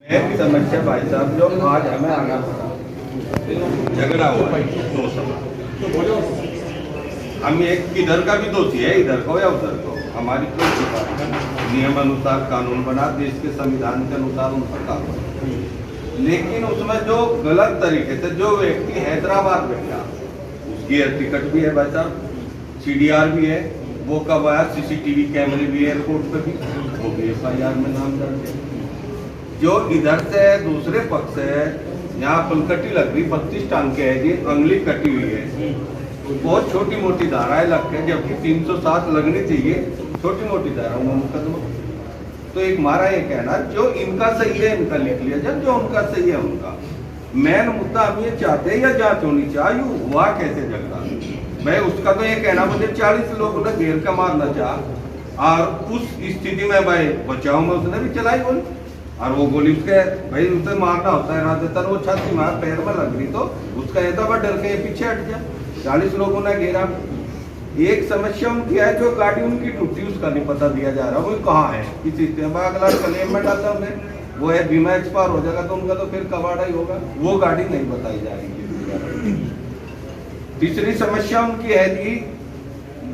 एक समस्या भाई साहब जो आज हमें आना पड़ा, झगड़ा हुआ है दो समय। हम एक इधर का भी दोषी है, इधर को या उधर को, हमारी कोई शिकायत नहीं। नियम अनुसार कानून बना, देश के संविधान के अनुसार उन पर कानून, लेकिन उसमें जो गलत तरीके से जो व्यक्ति हैदराबाद बैठा, उसकी टिकट भी है भाई साहब, CDR भी है, वो कब आया, CCTV कैमरे भी है एयरपोर्ट पे भी, वो भी FIR में नाम दर्ज है। जो इधर से दूसरे पक्ष से यहाँ पलकटी लग रही 32 टांके है जी, अंगली कटी हुई है, बहुत छोटी मोटी धाराएं लग के, जबकि 307 लगनी चाहिए, छोटी मोटी धाराओं में मुकदमा। तो एक हमारा ये कहना, जो इनका सही है इनका लिख लिया जाए, जो उनका सही है उनका। मेन मुद्दा हम ये चाहते हैं या जांच होनी चाहिए, हुआ कैसे झगड़ा। मैं उसका तो ये कहना, मुझे 40 लोगों ने घेर का मारना चाह, और उस स्थिति में भाई बचाव में उसने भी चलाई गोली, और वो गोली उसके भाई उसे मारना होता है राजस्थान, वो छाती मार पैर में लग रही तो उसका ऐसा बा डर के पीछे हट जा। 40 लोगों ने घेरा। एक समस्या उनकी है, जो गाड़ी उनकी टूटी उसका नहीं पता दिया जा रहा, वो कहाँ है, किसी अगला क्लेम में डालता उन्हें, वो है बीमा एक्सपायर हो जाएगा तो उनका तो फिर कबाड़ा ही होगा, वो गाड़ी नहीं बताई जा रही है। तीसरी समस्या उनकी है कि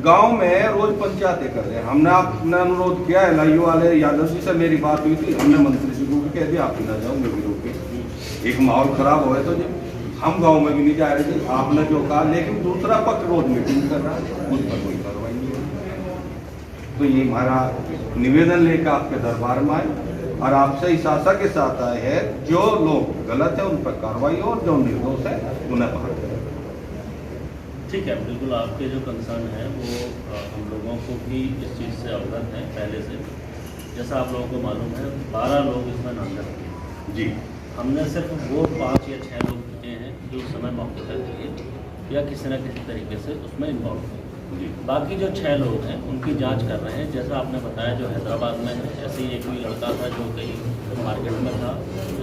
गांव में रोज पंचायतें कर रहे हैं। हमने अपना अनुरोध किया है, LIU वाले यादव जी से मेरी बात हुई थी, हमने मंत्री जी को भी कह दिया आप ही ना जाओ, मैं भी रोके, एक माहौल खराब हो तो जी हम गांव में भी नहीं जा रहे थे, आपने जो कहा, लेकिन दूसरा पक्ष रोज मीटिंग कर रहा है, उस पर कोई कार्रवाई नहीं है। तो ये हमारा निवेदन लेकर आपके दरबार में आए और आपसे इस आशा के साथ आए हैं, जो लोग गलत है उन पर कार्रवाई हो और जो निर्दोष है उन्हें बाहर करें। ठीक है, बिल्कुल आपके जो कंसर्न है वो हम लोगों को भी इस चीज़ से अवगत है पहले से। जैसा आप लोगों को मालूम है 12 लोग इसमें नामजद किए जी, हमने सिर्फ वो 5 या 6 लोग चुके हैं जो उस समय मौके पर थे या किसी न किसी तरीके से उसमें इन्वॉल्व थे जी। बाकी जो 6 लोग हैं उनकी जांच कर रहे हैं। जैसा आपने बताया जो हैदराबाद में है, ऐसे ही एक कोई लड़का था जो कहीं मार्केट में था,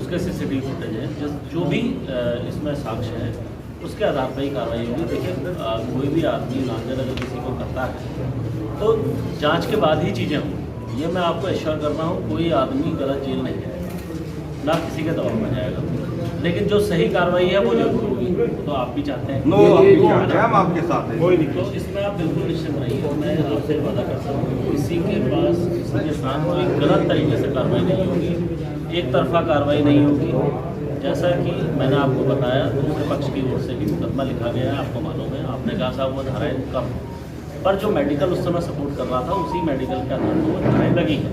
उसके CCTV फुटेज है, जो भी इसमें साक्ष्य है उसके आधार पर ही कार्रवाई होगी। देखिए कोई भी आदमी नामजद अगर किसी को करता है तो जांच के बाद ही चीज़ें होंगी, ये मैं आपको एश्योर कर रहा हूँ। कोई आदमी गलत जेल नहीं जाएगा, ना किसी के दबाव में जाएगा, लेकिन जो सही कार्रवाई है वो जरूर होगी। तो आप भी चाहते हैं, हम आपके साथ हैं, तो इसमें आप बिल्कुल निश्चित रहिए। मैं आपसे वादा कर सकता हूँ किसी के पास किसी के साथ कोई गलत तरीके से कार्रवाई नहीं होगी, एक तरफा कार्रवाई नहीं होगी। जैसा कि मैंने आपको बताया, दूसरे पक्ष की ओर से भी मुकदमा लिखा गया है, आपको मालूम है। आपने कहा साहब वो धाराएं कम, पर जो मेडिकल उस समय सपोर्ट कर रहा था उसी मेडिकल के आधार पर वो धाराएं लगी है।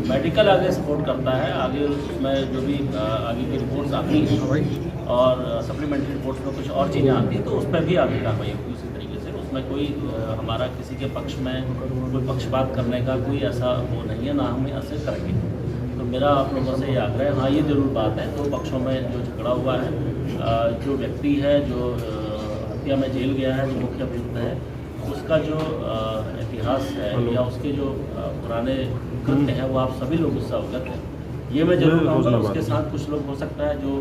मेडिकल आगे सपोर्ट करता है, आगे उसमें जो भी आगे की रिपोर्ट्स आती हैं और सप्लीमेंट्री रिपोर्ट्स में कुछ और चीज़ें आती हैं तो उस पर भी आगे कार्रवाई होगी उसी तरीके से। उसमें कोई हमारा किसी के पक्ष में कोई पक्षपात करने का कोई ऐसा वो नहीं है, ना हम ऐसे करेंगे। तो मेरा आप लोगों से ये आग्रह है, हाँ ये जरूर बात है, 2 पक्षों में जो झगड़ा हुआ है, जो व्यक्ति है जो हत्या में जेल गया है, जो मुख्य अभियुक्त है, उसका जो इतिहास है या उसके जो पुराने कृत्य हैं वो आप सभी लोग उससे अवगत हैं। ये मैं जरूर कहूँगा। उसके साथ कुछ लोग हो सकता है जो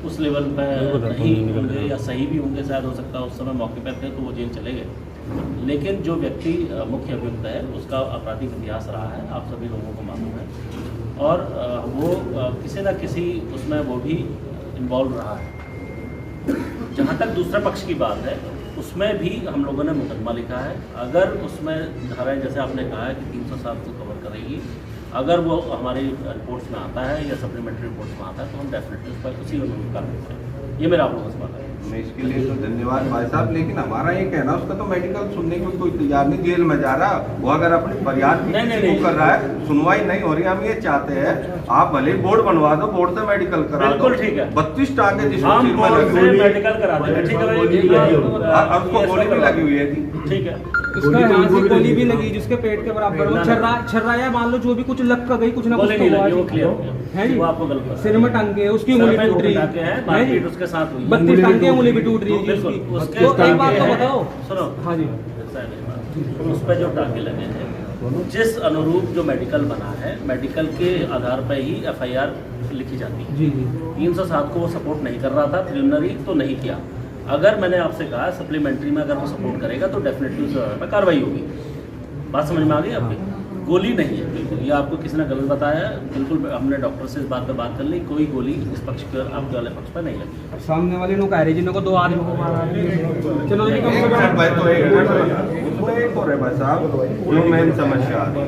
उस लेवल पर नहीं होंगे या सही भी होंगे, शायद हो सकता है उस समय मौके पर थे तो वो जेल चले गए, लेकिन जो व्यक्ति मुख्य अभियुक्त है उसका आपराधिक इतिहास रहा है, आप सभी लोगों को मालूम है, और वो किसी न किसी उसमें वो भी इन्वॉल्व रहा है। जहाँ तक दूसरे पक्ष की बात है उसमें भी हम लोगों ने मुकदमा लिखा है। अगर उसमें धाराएं जैसे आपने कहा है कि 307 को कवर करेगी, अगर वो हमारी रिपोर्ट्स में आता है या सप्लीमेंट्री रिपोर्ट्स में आता है तो हम डेफिनेटली उस पर उसी अनुरूप कार्रवाई करेंगे। ये मेरा आप लोगों से बात है। मैं इसके लिए तो धन्यवाद भाई साहब, लेकिन हमारा ये कहना उसका तो मेडिकल सुनने को कोई तैयार नहीं, जेल में जा रहा, वो अगर अपनी फरियाद नहीं कर रहा है, सुनवाई नहीं हो रही, हम ये चाहते हैं आप भले बोर्ड बनवा दो, बोर्ड से मेडिकल करा दो, ठीक है। 32 टांके जिसको मेडिकल करा दो, ठीक है, उसको गोली भी लगी हुई है, ठीक है, उसका यहाँ से गोली भी लगी जिसके पेट के बराबर वो छर्राया मान लो, जो भी कुछ लग कर गई, कुछ ना कुछ तो है जी, सिर में टांगे है, उसकी उंगली टूट रही है, उसके साथ 32 टांगे उंगली भी टूट रही है उसकी। तो एक बात तो बताओ, सुनो, हाँ जी, उस पर जो टांके लगे हैं, जिस अनुरूप जो मेडिकल बना है, मेडिकल के आधार पर ही FIR लिखी जाती है जी। 307 को वो सपोर्ट नहीं कर रहा था, प्रिलिमिनरी तो नहीं किया। अगर मैंने आपसे कहा सप्लीमेंट्री में अगर वो सपोर्ट करेगा तो डेफिनेटली उस पर कार्रवाई होगी। बात समझ में आ गई आपकी? गोली नहीं है बिल्कुल, ये आपको किसी ने गलत बताया है। बिल्कुल हमने डॉक्टर से इस बात पे बात कर ली, कोई गोली इस पक्ष पर आपके वाले पक्ष पर नहीं लगी। सामने वाले लोग कह रहे जिनको 2 आदमी को मारा है। चलो जी, एक मिनट भाई, तो एक उसमें एक और है भाई साहब, जो मेन समस्या आ रही है,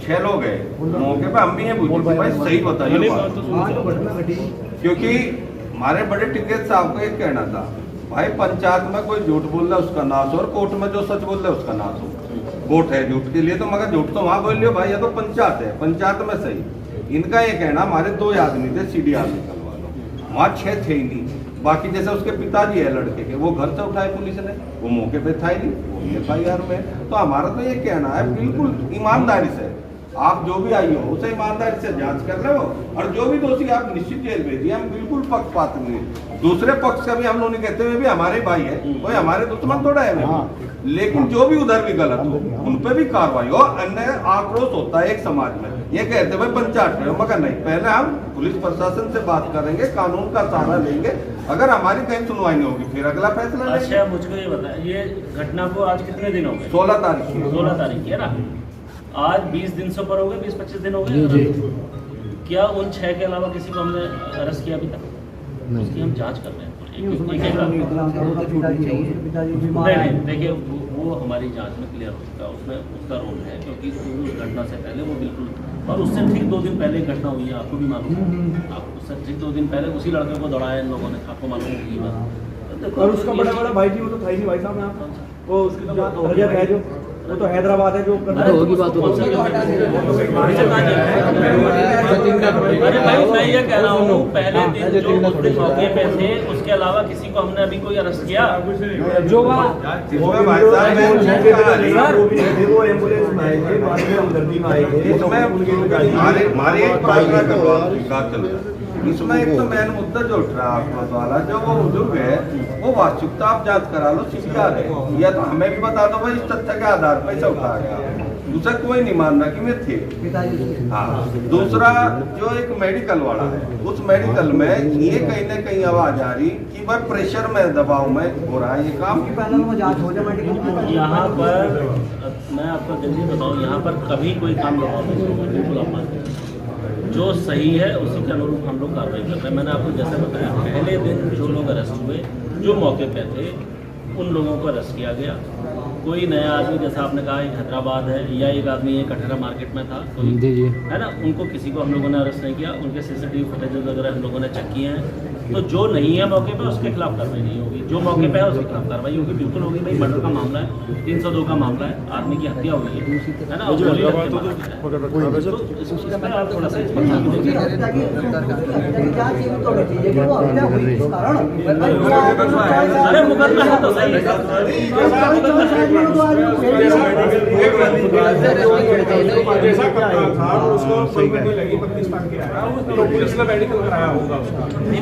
6 लोग हैं मौके पे, हम भी हैं पूछे भाई सही बताइए बात। क्योंकि हमारे बड़े टिकट साहब को एक कहना था भाई, पंचायत में कोई झूठ बोल रहा है उसका नाश हो, और कोर्ट में जो सच बोल रहा है उसका नाश हो। कोर्ट है झूठ के लिए, तो मगर झूठ तो वहाँ बोल लियो भाई, ये तो पंचायत है, पंचायत में सही। इनका ये कहना हमारे 2 आदमी थे CDR निकलवा लो, वहाँ 6 थे ही नहीं। बाकी जैसे उसके पिताजी है लड़के के, वो घर से उठाए पुलिस ने, वो मौके पे था ही नहीं, वो भी FIR में। तो हमारा तो ये कहना है बिल्कुल ईमानदारी से, आप जो भी आई हो उसे ईमानदारी से जांच कर लो, और जो भी दोषी आप निश्चित जेल भेजिए, हम बिल्कुल पक्षपात नहीं। दूसरे पक्ष का भी हम लोग नहीं कहते हुए भी हमारे भाई है, कोई हमारे दुश्मन थोड़ा है वो। लेकिन जो भी उधर भी गलत हो उन पे भी कार्रवाई हो। अन्य आक्रोश होता है एक समाज में, ये कहते भाई पंचायत में, मगर नहीं, पहले हम पुलिस प्रशासन से बात करेंगे, कानून का सहारा लेंगे, अगर हमारी कहीं सुनवाई नहीं होगी फिर अगला फैसला लेंगे। अच्छा मुझको ये बताएं, ये घटना को आज कितने दिन हो गए? 16 तारीख 16 तारीख है ना, आज 20 दिन से ऊपर हो गए, 20-25 दिन हो गए। क्या उन 6 के अलावा किसी को हमने अरेस्ट किया अभी तक? उसकी हम जांच कर रहे हैं। नहीं, देखिए वो हमारी जांच में क्लियर हो चुका है, उसमें उसका रोल है, क्योंकि उस घटना से पहले वो बिल्कुल, और उससे ठीक 2 दिन पहले घटना हुई है, आपको भी मालूम है। आप उससे ठीक 2 दिन पहले उसी लड़के को दौड़ाया इन लोगों ने, आपको मालूम होगी बात। और उसका बड़ा भाई जी वो तो था ही नहीं भाई साहब यहाँ, वो उसकी तो हरजत है जो, वो तो हैदराबाद है जो होगी बात। अरे भाई मैं ये कह रहा हूँ, पहले दिन जो उस दिन मौके पे थे, उसके अलावा किसी को हमने अभी कोई अरेस्ट किया? जो वो एम्बुलेंस में आए थे, बाद में हमदर्दी में आए थे। हमारे एक प्रार्थना करवा चल रहा है इसमें। एक तो मेन मुद्दा जो उठ रहा है आक्रोश वाला, जो वो बुजुर्ग है वो वास्तविकता आप जांच करा लो, CDR है, या तो हमें भी बता दो भाई इस तथ्य के आधार पर पैसा उठाया गया, दूसरा कोई नहीं मान रहा कि मैं थे। हाँ, दूसरा जो एक मेडिकल वाला है, उस मेडिकल में ये कहीं ना कहीं आवाज आ रही कि भाई प्रेशर में, दबाव में हो रहा है ये काम। यहाँ पर मैं आपको जल्दी बताऊँ, यहाँ पर कभी कोई काम दबाव नहीं होगा, बिल्कुल आप मानते हैं। जो सही है उसी के अनुरूप हम लोग कार्रवाई कर रहे हैं। मैंने आपको जैसे बताया, पहले दिन जो लोग अरेस्ट हुए, जो मौके पे थे, उन लोगों को अरेस्ट किया गया। कोई नया आदमी, जैसा आपने कहा एक हैदराबाद है, या एक आदमी ये कठेरा मार्केट में था कोई, है ना, उनको किसी को हम लोगों ने अरेस्ट नहीं किया। उनके CCTV फुटेजेस वगैरह हम लोगों ने चेक किए हैं। तो जो नहीं है मौके पे उसके खिलाफ कार्रवाई नहीं होगी, जो मौके पे है उसके खिलाफ कार्रवाई होगी, बिल्कुल होगी। भाई मर्डर का मामला है, 302 का मामला है, आदमी की हत्या हुई है ना, और गोली लगके मारा गया है। तो इसमें आप थोड़ा सा अरे मुकदमा है तो सही नहीं,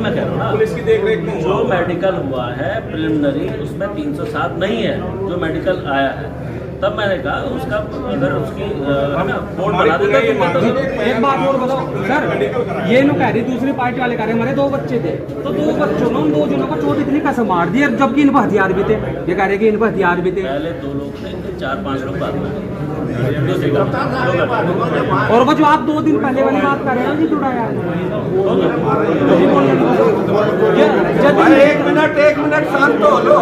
मैं कह रहा हूँ ना, पुलिस की देखरेख में जो मेडिकल हुआ है प्रिलिमिनरी, उसमें 307 नहीं है जो मेडिकल आया है। तब मैंने कहा उसका अगर उसकी बोर्ड बना देता तो एक बात और बताओ सर, ये लोग कह रही दूसरी पार्टी वाले कह रहे हमारे 2 बच्चे थे, तो 2 बच्चों में उन 2 जनों को चोट इतनी कैसे मार दी, जबकि इन पर हथियार भी थे। ये कह रहे कि इन पर हथियार भी थे। पहले 2 लोग थे, 4-5 लोग बाद में। और वो जो आप 2 दिन पहले वाली बात कर रहे हैं जी, तुड़ाया एक मिनट शांत हो लो।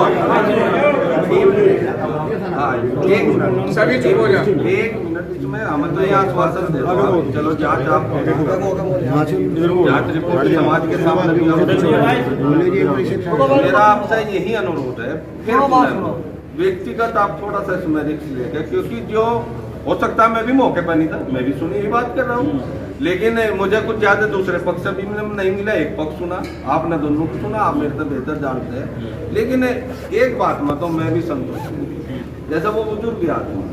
एक मिनट सभी चुप हो जाओ। 1 मिनट इसमें हम तो यहाँ आश्वासन दे रहे हैं, चलो जांच आप जांच रिपोर्ट समाज के सामने मेरा आपसे यही अनुरोध है। फिर व्यक्तिगत आप थोड़ा सा इसमें रिस्क लेंगे, क्योंकि जो हो सकता है मैं भी मौके पर नहीं था, मैं भी सुनी ही बात कर रहा हूँ, लेकिन मुझे कुछ ज्यादा दूसरे पक्ष से भी नहीं मिला। एक पक्ष सुना, आपने दोनों को सुना, आप मेरे से बेहतर जानते हैं। लेकिन एक बात में तो मैं भी संतुष्ट हूँ, जैसा वो बुजुर्ग आदमी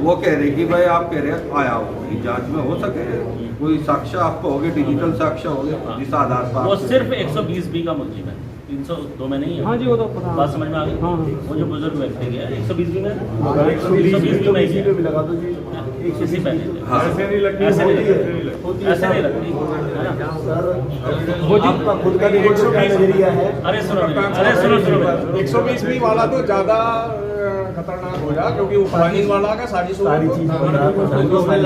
वो कह रहे कि भाई आप कह रहे आया हो, जांच में हो सके कोई साक्ष्य आपको होगे, डिजिटल साक्ष्य होगे, जिस आधार पर वो सिर्फ 120B का मुलजिम है, 302 में नहीं है। हाँ जी, वो तो बात समझ में आ गई। हाँ, वो जो बुजुर्ग व्यक्ति है 120B में, 120B में ही लगा दो जी, इसी पहले ऐसे नहीं लगती, ऐसे नहीं लगती। वो आपका खुद का नजरिया है। अरे सुनो 120B वाला तो ज्यादा खतरनाक हो जाए, क्योंकि वो प्लानिंग वाला का सारी सारी चीज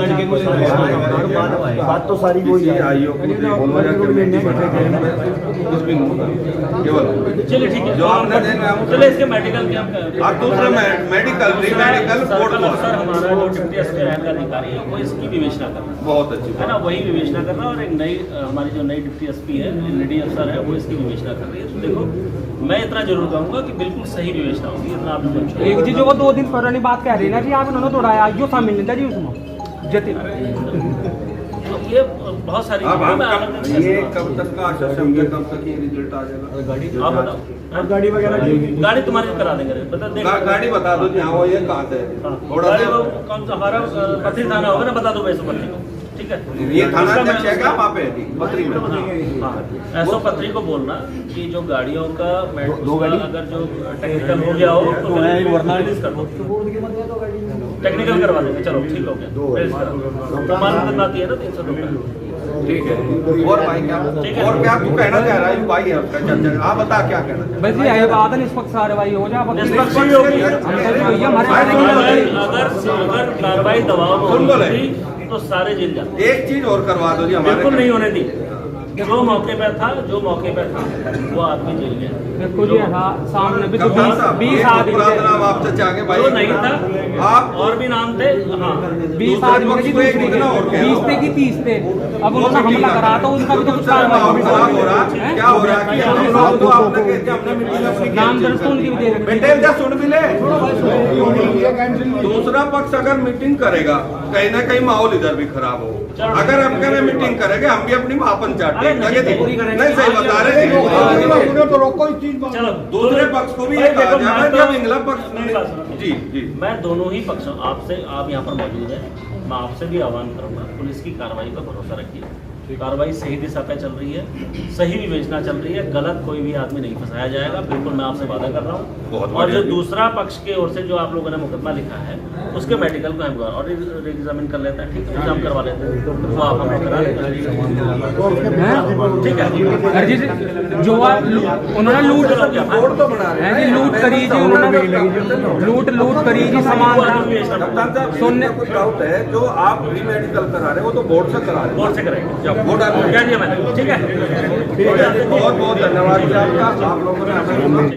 लड़के को बात तो सारी वही है। चलिए ठीक है, जो आपने देखा है, चलिए इसके मेडिकल के हम और दूसरा मेडिकल प्री मेडिकल कोर्ट को सर हमारा जो डिप्टी एसपी रैंक का अधिकारी है वो इसकी विवेचना कर रहा बहुत अच्छी है ना, वही विवेचना कर रहा है। और एक नई हमारी जो नई डिप्टी एसपी है, लेडी अफसर है, वो इसकी विवेचना कर रही है। तो देखो मैं इतना जरूर कहूँगा कि बिल्कुल सही विवेचना होगी, इतना आप सोचो। एक जी जो वो 2 दिन पुरानी बात कह रही है ना जी, आप उन्होंने तोड़ाया जो शामिल नहीं था जी उसमें जतिन। तो ये बहुत सारी अब हम ये आप कब तक का आश्वासन है, कब तक ये रिजल्ट आ जाएगा? बताओ। और गाड़ी वगैरह गाड़ी तुम्हारी करा देंगे, गाड़ी बता दो जहाँ वो ये कहाँ से है? थोड़ा गाड़ी सा वो कौन सा हमारा पथरी थाना होगा ना, बता दो वैसे पथरी को, ठीक है। ये थाना उसका अध्यक्ष है मैं- क्या वहाँ पे पत्री में? हाँ, ऐसो पत्री को बोलना कि जो गाड़ियों का दो गाड़ी? अगर जो टेक्निकल हो गया हो तो रिलीज कर दो, टेक्निकल करवा देंगे, चलो ठीक हो गया, रिलीज करा दो। प्रमाण आती है ना 302 का। ठीक है। और भाई क्या और क्या तू कहना चाह रहा है? भाई है उसका चर्चा, आप बता क्या कहना चाह रहा है? बस ये बात है, निष्पक्ष कार्रवाई हो जाए। निष्पक्ष ही होगी। हमारे अगर कार्रवाई दबाव में सुन बोले। होती तो सारे जेल जाते, एक चीज और करवा दो जी हमारे। बिल्कुल नहीं होने दी। जो मौके पे था वो आदमी जेल गया। देखो जी हाँ, सामने भी तो कप्तान साहब, 20 एक आदमी पूरा थे। नाम आपसे चाहे भाई जो नहीं था आप और भी नाम थे। हाँ 20 आदमी थे जी, दूसरे पक्ष को एक दूसरे कितना और कह 20 थे कि 30 थे। अब उन्होंने हमला करा तो उनका भी तो कुछ खराब हो कार्रवाई रहा है। क्या हो रहा है कि हम लोग तो आपने कहते हैं हमने मीटिंग अपनी नाम दर्ज तो उनकी भी दे रखी है। बेटे जा सुन भी ले। दूसरा पक्ष अगर मीटिंग करेगा कहीं ना कहीं माहौल इधर भी खराब हो। अगर हम कह मीटिंग करेंगे हम भी अपनी महापंचायत अरे नहीं, पूरी करेंगे। नहीं सही बता रहे थे। तो रोको इस चीज चलो दूसरे पक्ष को भी भाई ये कहा देखो, जाए मैं जब तो- इंग्लैंड पक्ष मेरी बात सुनो। जी जी मैं दोनों ही पक्षों आपसे, आप यहाँ पर मौजूद हैं, मैं आपसे भी आह्वान करूंगा, पुलिस की कार्रवाई पर भरोसा रखिए। कार्रवाई सही दिशा पे चल रही है, सही विवेचना चल रही है, गलत कोई भी आदमी नहीं फंसाया जाएगा, बिल्कुल मैं आपसे वादा कर रहा बहुत हूँ। और जो बढ़िया। दूसरा पक्ष की ओर से जो आप लोगों ने मुकदमा लिखा है उसके मेडिकल को हम और एग्जामिन कर लेते हैं, ठीक है, एग्जाम करवा लेते हैं, वो आप हमें करा देंगे, ठीक है। अरे जी जो उन्होंने लूट तो बना रहे है जी, लूट करी जी उन्होंने, लूट करी जी सामान कप्तान साहब सुनने कुछ डाउट है जो आप प्री मेडिकल करा रहे हो वो तो बोर्ड से करा रहे हो। बोर्ड से करेंगे, जब बोर्ड कह दिया मैंने, ठीक है। बहुत बहुत धन्यवाद जी आपका, आप लोगों ने हमें